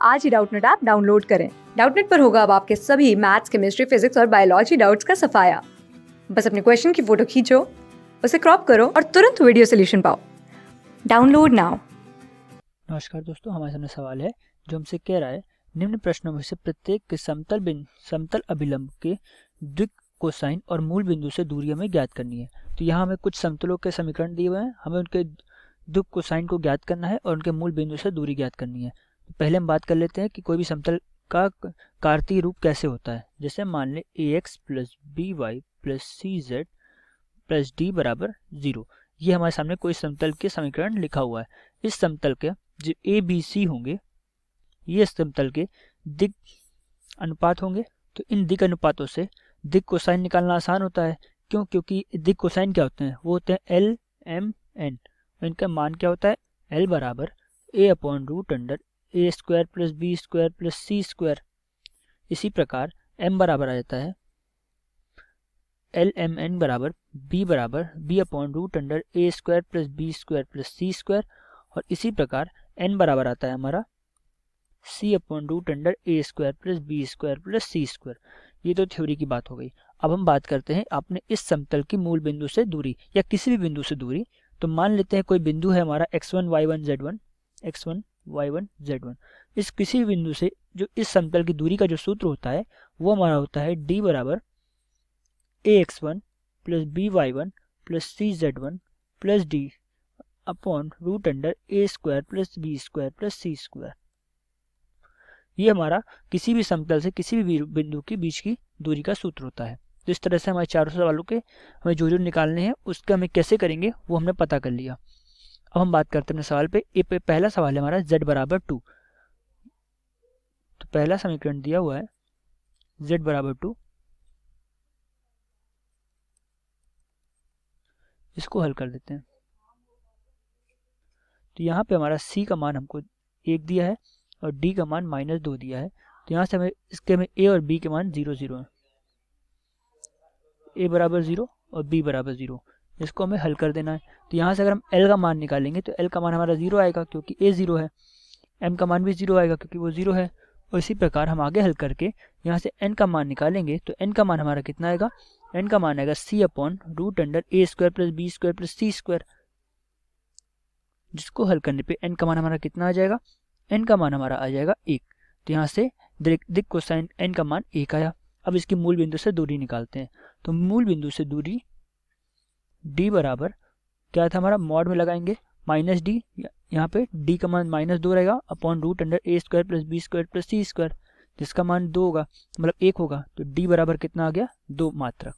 आज ही Doubtnut app download करें। Doubtnut पर होगा अब आपके सभी मैथ्स, केमिस्ट्री, फिजिक्स और बायोलॉजी डाउट्स का सफाया। बस अपने क्वेश्चन की फोटो खींचो, उसे क्रॉप करो और तुरंत वीडियो सोल्यूशन पाओ। Download now. नमस्कार दोस्तों, हमारे सामने सवाल है जो हमसे कह रहा है निम्न प्रश्नों में से प्रत्येक के समतल अभिलंब के द्विक कोसाइन और मूल बिंदु से दूरी हमें ज्ञात करनी है। तो यहाँ हमें कुछ समतलों के समीकरण दिए हुए हैं, हमें उनके द्विक कोसाइन को ज्ञात करना है और उनके मूल बिंदु से दूरी ज्ञात करनी है। तो पहले हम बात कर लेते हैं कि कोई भी समतल का कार्तीय रूप कैसे होता है। जैसे मान लें ax plus B Y plus C Z plus D बराबर 0। ये हमारे सामने कोई समतल के समीकरण लिखा हुआ है। इस समतल के जो ए बी सी होंगे ये समतल के दिक अनुपात होंगे। तो इन दिक अनुपातों से दिक कोसाइन निकालना आसान होता है। क्यों? क्योंकि दिक कोसाइन क्या होते हैं? वो होते हैं एल एम एन। इनका मान क्या होता है? एल बराबर A upon root under A square plus B square plus C square. इसी प्रकार एम बराबर आ जाता है एल एम एन बराबर B upon root under A square plus B square plus C square. और इसी प्रकार एन बराबर आता है हमारा C upon root under A square plus B square plus C square. ये तो थ्योरी की बात हो गई। अब हम बात करते हैं अपने इस समतल की मूल बिंदु से दूरी या किसी भी बिंदु से दूरी। तो मान लेते हैं कोई बिंदु है हमारा x1 y1 z1 x1 y1 z1। इस किसी भी बिंदु से जो इस समतल की दूरी का जो सूत्र होता है वो हमारा होता है d बराबर ax1 plus by1 plus cz1 plus d upon root under A square plus B square plus C square. ये हमारा किसी भी समतल से किसी भी बिंदु के बीच की दूरी का सूत्र होता है। तो इस तरह से हमारे चारों सवालों के हमें जो निकालने हैं उसके हमें कैसे करेंगे वो हमने पता कर लिया। अब हम बात करते हैं सवाल पे पहला सवाल है हमारा z बराबर 2। तो पहला समीकरण दिया हुआ है z बराबर 2। इसको हल कर देते हैं। तो यहाँ पे हमारा c का मान हमको 1 दिया है और d का मान -2 दिया है। तो यहाँ से हमें इसके में a और b के मान 0 0 है। a बराबर 0 और b बराबर 0। इसको हमें हल कर देना है। तो यहाँ से अगर हम l का मान निकालेंगे तो l का मान हमारा 0 आएगा क्योंकि a 0 है। m का मान भी 0 आएगा क्योंकि वो 0 है। और इसी प्रकार हम आगे हल करके यहाँ से n का मान निकालेंगे तो n का मान हमारा कितना आएगा? n का मान आएगा c upon root under A square plus B square plus C square. जिसको हल करने पे n का मान हमारा कितना आ जाएगा? n का मान हमारा आ जाएगा 1। तो यहाँ से दिक कोसाइन n का मान 1 आया। अब इसकी मूल बिंदु से दूरी निकालते हैं। तो मूल बिंदु से दूरी d बराबर क्या था हमारा? मॉड में लगाएंगे माइनस डी। यहाँ पे d का मान -2 रहेगा upon root under A square plus B square plus C square, जिसका मान 2 होगा, मतलब 1 होगा। तो d बराबर कितना आ गया? 2 मात्रक।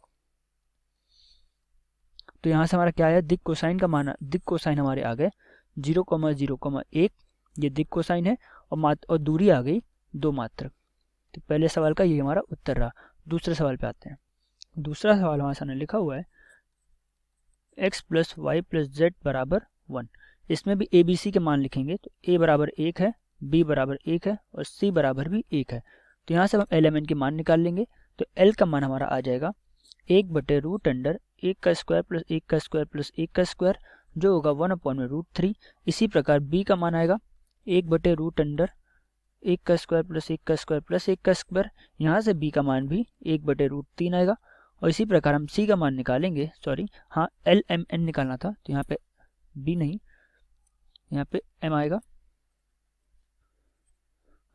तो यहाँ से हमारा क्या आया? दिक कोसाइन हमारे आ गए 0, 0, 1। ये दिक कोसाइन है और दूरी आ गई 2 मात्रक। तो पहले सवाल का ये हमारा उत्तर रहा। दूसरे सवाल पे आते हैं। दूसरा सवाल हमारे सामने लिखा हुआ है x plus y plus z बराबर 1। इसमें भी ए बी सी के मान लिखेंगे। तो a बराबर 1 है, b बराबर 1 है और c बराबर भी 1 है। तो यहाँ से हम एलिमेंट के मान निकाल लेंगे। तो l का मान हमारा आ जाएगा 1 बटे रूट अंडर 1 का स्क्वायर प्लस 1 का स्क्वायर प्लस 1 का स्क्वायर, जो होगा 1 अपॉन में रूट 3। इसी प्रकार b का मान आएगा 1 बटे रूट अंडर 1 का स्क्वायर प्लस 1 का स्क्वायर प्लस 1 का स्क्वायर। यहाँ से b का मान भी 1 बटे रूट 3 आएगा। और इसी प्रकार हम c का मान निकालेंगे, एल एम एन निकालना था, तो यहाँ पे b नहीं, यहाँ पे m आएगा।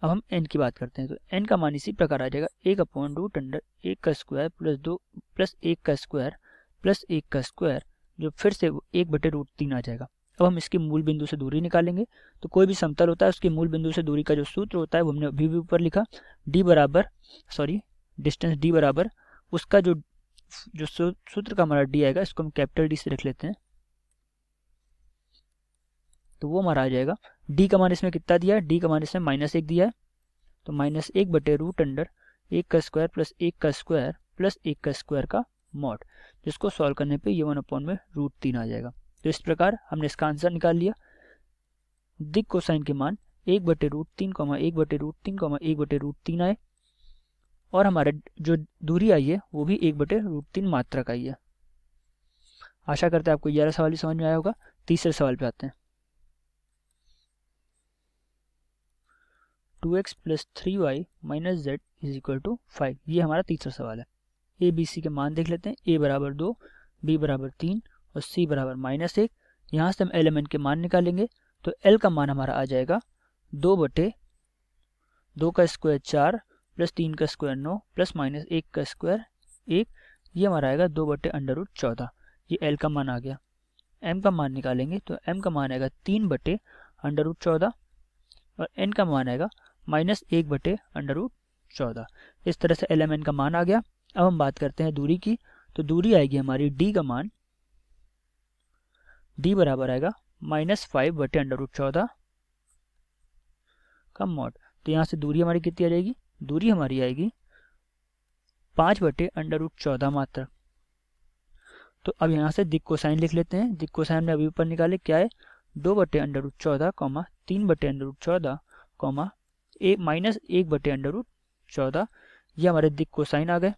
अब हम n की बात करते हैं। तो n का मान इसी प्रकार आ जाएगा 1 अपॉन रूट अंडर 1 का स्क्वायर प्लस 2 प्लस 1 का स्क्वायर प्लस 1 का स्क्वायर, जो फिर से 1 बटे रूट 3 आ जाएगा। अब हम इसकी मूल बिंदु से दूरी निकालेंगे। तो कोई भी समतल होता है उसकी मूल बिंदु से दूरी का जो सूत्र होता है वो हमने अभी भी ऊपर लिखा। डिस्टेंस d बराबर उसका जो सूत्र का हमारा d आएगा, इसको हम कैपिटल D से लिख लेते हैं। तो वो हमारा आ जाएगा, d का मान इसमें कितना दिया है? d का मान इसमें -1 दिया है। तो -1 बटे रूट अंडर 1 का स्क्वायर प्लस 1 का स्क्वायर प्लस 1 का स्क्वायर का मॉड, जिसको सॉल्व करने पे ये 1 अपॉन में रूट 3 आ जाएगा। तो इस प्रकार हमने इसका आंसर निकाल लिया। दिक कोसाइन के मान 1 बटे रूट 3, 1 बटे रूट 3, 1 बटे रूट 3 आए। और हमारे जो दूरी आई है वो भी 1 बटे रूट 3 मात्रक आई है। आशा करते हैं आपको 11 सवाल ही समझ में आया होगा। तीसरे सवाल पे आते हैं। 2x plus 3y minus z is equal to 5। ये हमारा तीसरा सवाल है। ए बी सी के मान देख लेते हैं। ए बराबर 2, बी बराबर 3 और सी बराबर -1। यहाँ से हम एलिमेंट के मान निकालेंगे तो एल का मान हमारा आ जाएगा 2/2 का स्क्वायर 4 प्लस 3 का स्क्वायर 9 प्लस -1 का स्क्वायर 1। ये हमारा आएगा 2/√14। ये एल का मान आ गया। एम का मान निकालेंगे तो एम का मान आएगा 3/√14 और एन का मान आएगा -1/√14। इस तरह से एल एम एन का मान आ गया। अब हम बात करते हैं दूरी की। तो दूरी आएगी हमारी डी का मान, डी बराबर आएगा -5/√14 का मॉड। तो यहाँ से दूरी हमारी कितनी आ जाएगी? दूरी हमारी आएगी 5/√14 मात्र। तो अब यहाँ से दिक् कोसाइन लिख लेते हैं। दिक् कोसाइन में अभी ऊपर निकाले क्या है? 2/√14, 3/√14, -1/√14। ये हमारे दिक् कोसाइन आ गए।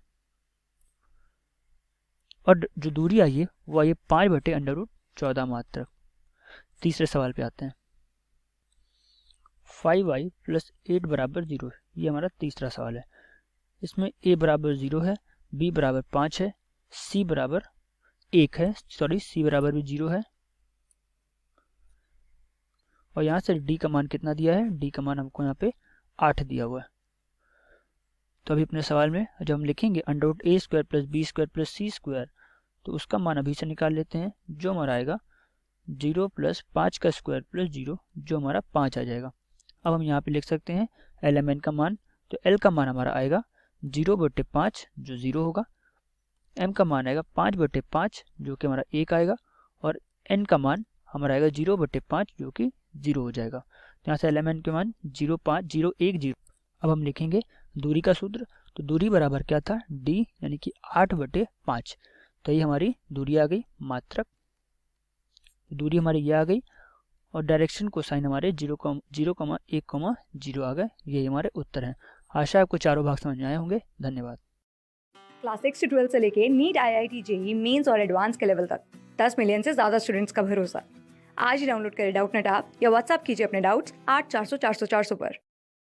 और जो दूरी आई है वो आई 5/√14 मात्र। तीसरे सवाल पे आते हैं। 5y प्लस 8 बराबर 0। ये हमारा तीसरा सवाल है। इसमें a बराबर 0 है, b बराबर 5 है, c बराबर 1 है, c बराबर भी 0 है। और यहाँ से d का मान कितना दिया है? d का मान हमको यहाँ पे 8 दिया हुआ है। तो अभी अपने सवाल में जब हम लिखेंगे √a² plus b² plus c², तो उसका मान अभी से निकाल लेते हैं, जो हमारा आएगा 0 प्लस 5 का स्क्वायर प्लस 0, जो हमारा 5 आ जाएगा। अब हम यहाँ पे लिख सकते हैं एल एम एन का मान। तो एल का मान हमारा आएगा 0/5 जो 0 होगा, एम का मान आएगा 5/5 जो कि हमारा 1 आएगा, और एन का मान हमारा आएगा 0/5 जो कि 0 हो जाएगा। तो यहाँ से एल एम एन के मान 0, 5, 0, 1, 0। अब हम लिखेंगे दूरी का सूत्र। तो दूरी बराबर क्या था? d यानी कि 8/5। तो ये हमारी दूरी आ गई मात्रक। दूरी हमारी ये आ गई और डायरेक्शन को साइन हमारे 0,1,0 आ गए। यही हमारे उत्तर हैं। आशा आपको चारों भाग समझ में आए होंगे। धन्यवाद। क्लास 6 से 12 से लेके नीट, IIT, JEE मेंस और एडवांस के लेवल तक 10 मिलियन से ज़्यादा स्टूडेंट्स का भरोसा। आज ही डाउनलोड करें डाउटनेट ऐप या व्हाट्सएप कीजिए अपने डाउट्स 8400 400 400 पर।